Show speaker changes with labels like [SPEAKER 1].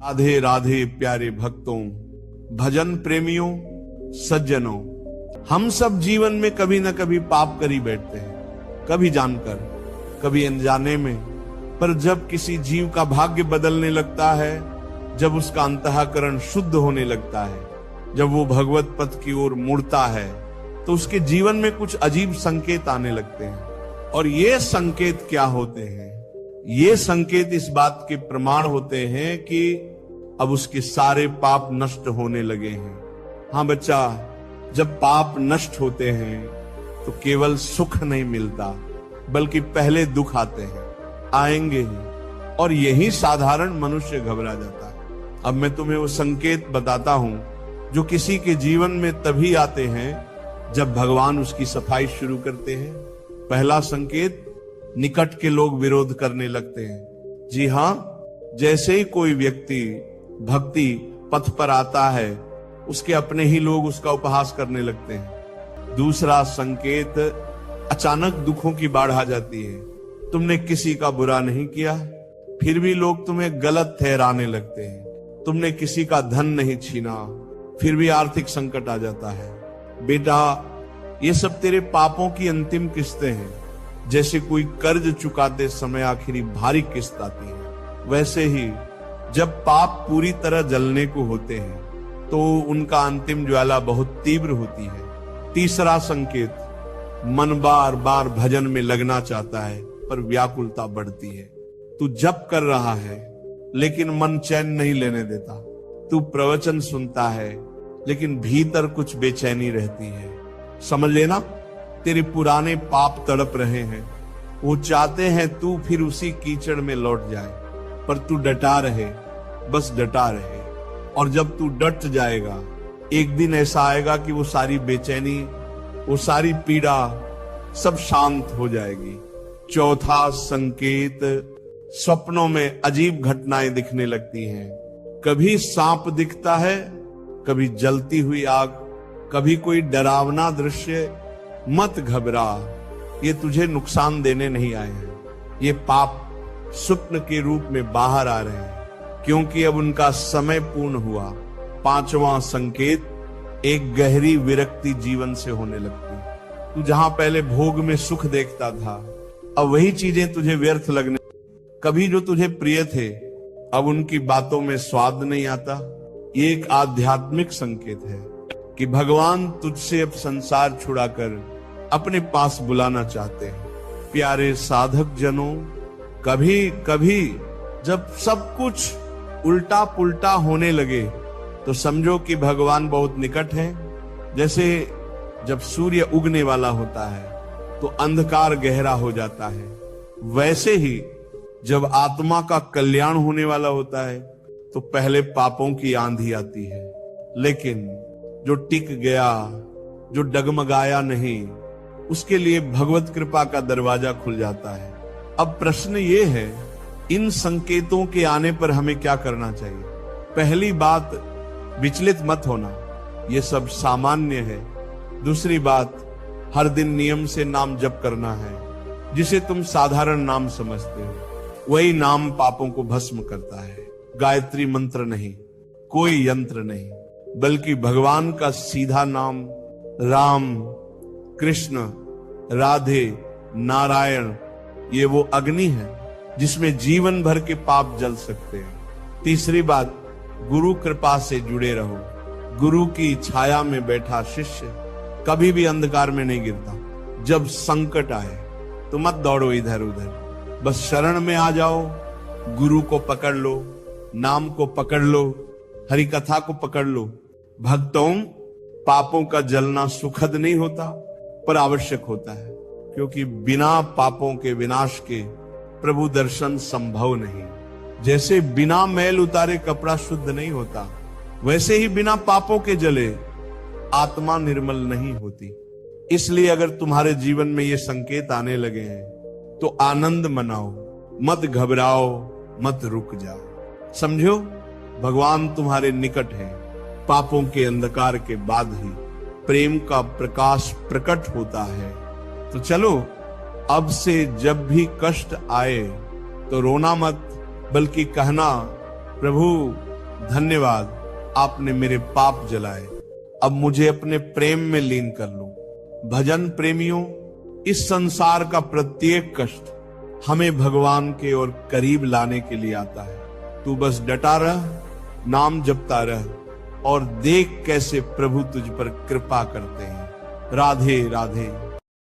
[SPEAKER 1] राधे राधे प्यारे भक्तों, भजन प्रेमियों, सज्जनों, हम सब जीवन में कभी न कभी पाप कर ही बैठते हैं, कभी जानकर, कभी अनजाने में। पर जब किसी जीव का भाग्य बदलने लगता है, जब उसका अंतःकरण शुद्ध होने लगता है, जब वो भगवत पथ की ओर मुड़ता है, तो उसके जीवन में कुछ अजीब संकेत आने लगते हैं। और ये संकेत क्या होते हैं? ये संकेत इस बात के प्रमाण होते हैं कि अब उसके सारे पाप नष्ट होने लगे हैं। हाँ बच्चा, जब पाप नष्ट होते हैं तो केवल सुख नहीं मिलता, बल्कि पहले दुख आते हैं, आएंगे ही, और यही साधारण मनुष्य घबरा जाता है। अब मैं तुम्हें वो संकेत बताता हूं जो किसी के जीवन में तभी आते हैं जब भगवान उसकी सफाई शुरू करते हैं। पहला संकेत, निकट के लोग विरोध करने लगते हैं। जी हां, जैसे ही कोई व्यक्ति भक्ति पथ पर आता है, उसके अपने ही लोग उसका उपहास करने लगते हैं। दूसरा संकेत, अचानक दुखों की बाढ़ आ जाती है। तुमने किसी का बुरा नहीं किया, फिर भी लोग तुम्हें गलत ठहराने लगते हैं। तुमने किसी का धन नहीं छीना, फिर भी आर्थिक संकट आ जाता है। बेटा, ये सब तेरे पापों की अंतिम किस्तें हैं। जैसे कोई कर्ज चुकाते समय आखिरी भारी किस्त आती है, वैसे ही जब पाप पूरी तरह जलने को होते हैं तो उनका अंतिम ज्वाला बहुत तीव्र होती है। तीसरा संकेत, मन बार बार भजन में लगना चाहता है पर व्याकुलता बढ़ती है। तू जप कर रहा है लेकिन मन चैन नहीं लेने देता। तू प्रवचन सुनता है लेकिन भीतर कुछ बेचैनी रहती है। समझ लेना, तेरे पुराने पाप तड़प रहे हैं। वो चाहते हैं तू फिर उसी कीचड़ में लौट जाए, पर तू डटा रहे, बस डटा रहे। और जब तू डट जाएगा, एक दिन ऐसा आएगा कि वो सारी बेचैनी, वो सारी पीड़ा सब शांत हो जाएगी। चौथा संकेत, स्वप्नों में अजीब घटनाएं दिखने लगती हैं। कभी सांप दिखता है, कभी जलती हुई आग, कभी कोई डरावना दृश्य। मत घबरा, ये तुझे नुकसान देने नहीं आए हैं। ये पाप स्वप्न के रूप में बाहर आ रहे हैं, क्योंकि अब उनका समय पूर्ण हुआ। पांचवा संकेत, एक गहरी विरक्ति जीवन से होने लगती। तू जहां पहले भोग में सुख देखता था, अब वही चीजें तुझे व्यर्थ लगने। कभी जो तुझे प्रिय थे, अब उनकी बातों में स्वाद नहीं आता। ये एक आध्यात्मिक संकेत है कि भगवान तुझसे अब संसार छुड़ाकर अपने पास बुलाना चाहते हैं। प्यारे साधक जनों, कभी कभी जब सब कुछ उल्टा पुल्टा होने लगे तो समझो कि भगवान बहुत निकट है। जैसे जब सूर्य उगने वाला होता है तो अंधकार गहरा हो जाता है, वैसे ही जब आत्मा का कल्याण होने वाला होता है तो पहले पापों की आंधी आती है, लेकिन जो टिक गया, जो डगमगाया नहीं, उसके लिए भगवत कृपा का दरवाजा खुल जाता है। अब प्रश्न ये है, इन संकेतों के आने पर हमें क्या करना चाहिए? पहली बात, विचलित मत होना, ये सब सामान्य है। दूसरी बात, हर दिन नियम से नाम जप करना है। जिसे तुम साधारण नाम समझते हो, वही नाम पापों को भस्म करता है। गायत्री मंत्र नहीं, कोई यंत्र नहीं, बल्कि भगवान का सीधा नाम, राम, कृष्ण, राधे, नारायण, ये वो अग्नि है जिसमें जीवन भर के पाप जल सकते हैं। तीसरी बात, गुरु कृपा से जुड़े रहो। गुरु की छाया में बैठा शिष्य कभी भी अंधकार में नहीं गिरता। जब संकट आए तो मत दौड़ो इधर उधर, बस शरण में आ जाओ, गुरु को पकड़ लो, नाम को पकड़ लो, हरि कथा को पकड़ लो। भक्तों, पापों का जलना सुखद नहीं होता पर आवश्यक होता है, क्योंकि बिना पापों के विनाश के प्रभु दर्शन संभव नहीं। जैसे बिना मैल उतारे कपड़ा शुद्ध नहीं होता, वैसे ही बिना पापों के जले आत्मा निर्मल नहीं होती। इसलिए अगर तुम्हारे जीवन में ये संकेत आने लगे हैं तो आनंद मनाओ, मत घबराओ, मत रुक जाओ। समझो, भगवान तुम्हारे निकट है। पापों के अंधकार के बाद ही प्रेम का प्रकाश प्रकट होता है। तो चलो, अब से जब भी कष्ट आए तो रोना मत, बल्कि कहना, प्रभु धन्यवाद, आपने मेरे पाप जलाए, अब मुझे अपने प्रेम में लीन कर लो। भजन प्रेमियों, इस संसार का प्रत्येक कष्ट हमें भगवान के और करीब लाने के लिए आता है। तू बस डटा रह, नाम जपता रह और देख कैसे प्रभु तुझ पर कृपा करते हैं। राधे राधे।